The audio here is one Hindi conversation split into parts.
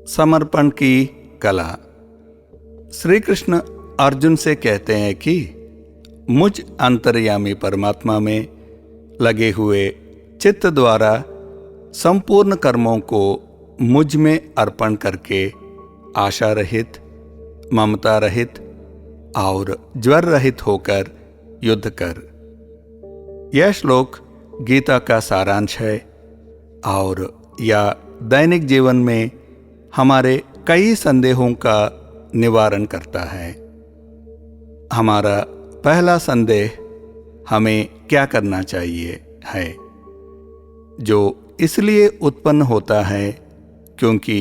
समर्पण की कला। श्री कृष्ण अर्जुन से कहते हैं कि मुझ अंतर्यामी परमात्मा में लगे हुए चित्त द्वारा संपूर्ण कर्मों को मुझ में अर्पण करके आशा रहित, ममता रहित और ज्वर रहित होकर युद्ध कर। यह श्लोक गीता का सारांश है और यह दैनिक जीवन में हमारे कई संदेहों का निवारण करता है। हमारा पहला संदेह हमें क्या करना चाहिए है, जो इसलिए उत्पन्न होता है क्योंकि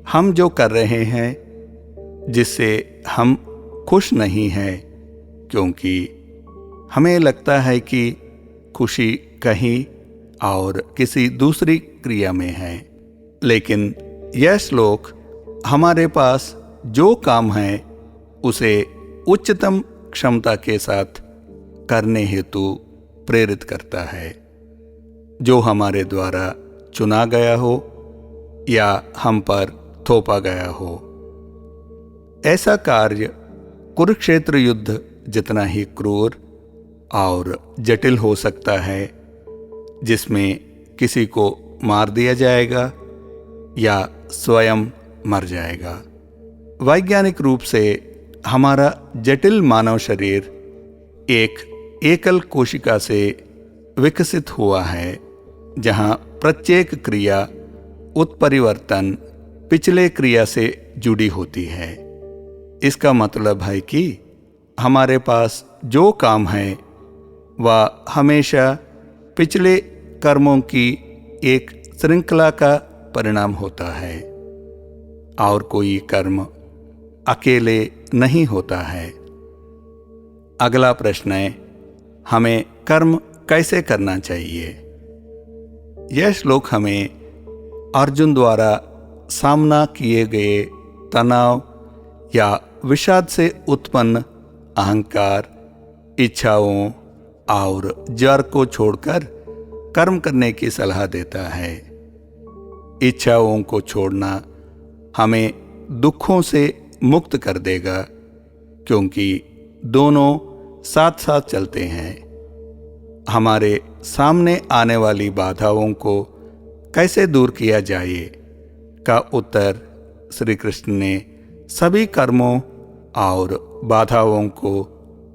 हम जो कर रहे हैं जिससे हम खुश नहीं हैं, क्योंकि हमें लगता है कि खुशी कहीं और किसी दूसरी क्रिया में है। लेकिन यह श्लोक हमारे पास जो काम है उसे उच्चतम क्षमता के साथ करने हेतु प्रेरित करता है, जो हमारे द्वारा चुना गया हो या हम पर थोपा गया हो। ऐसा कार्य कुरुक्षेत्र युद्ध जितना ही क्रूर और जटिल हो सकता है, जिसमें किसी को मार दिया जाएगा या स्वयं मर जाएगा। वैज्ञानिक रूप से हमारा जटिल मानव शरीर एक एकल कोशिका से विकसित हुआ है, जहां प्रत्येक क्रिया उत्परिवर्तन पिछले क्रिया से जुड़ी होती है। इसका मतलब है कि हमारे पास जो काम है वह हमेशा पिछले कर्मों की एक श्रृंखला का परिणाम होता है और कोई कर्म अकेले नहीं होता है। अगला प्रश्न है, हमें कर्म कैसे करना चाहिए? यह श्लोक हमें अर्जुन द्वारा सामना किए गए तनाव या विषाद से उत्पन्न अहंकार, इच्छाओं और जड़ को छोड़कर कर्म करने की सलाह देता है। इच्छाओं को छोड़ना हमें दुखों से मुक्त कर देगा, क्योंकि दोनों साथ साथ चलते हैं। हमारे सामने आने वाली बाधाओं को कैसे दूर किया जाए का उत्तर श्री कृष्ण ने सभी कर्मों और बाधाओं को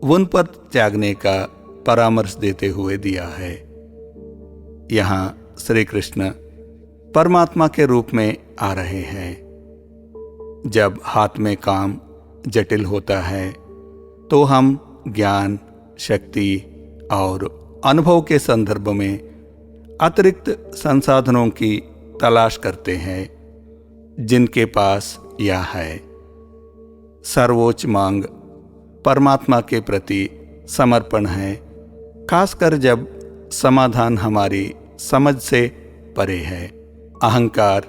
उन पर त्यागने का परामर्श देते हुए दिया है। यहाँ श्री कृष्ण परमात्मा के रूप में आ रहे हैं। जब हाथ में काम जटिल होता है तो हम ज्ञान, शक्ति और अनुभव के संदर्भ में अतिरिक्त संसाधनों की तलाश करते हैं, जिनके पास यह है। सर्वोच्च मांग परमात्मा के प्रति समर्पण है, खासकर जब समाधान हमारी समझ से परे है। अहंकार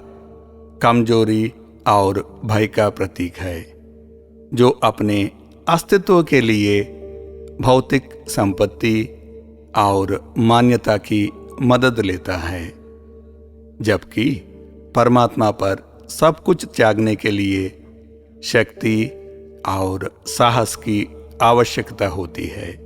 कमजोरी और भय का प्रतीक है, जो अपने अस्तित्व के लिए भौतिक संपत्ति और मान्यता की मदद लेता है, जबकि परमात्मा पर सब कुछ त्यागने के लिए शक्ति और साहस की आवश्यकता होती है।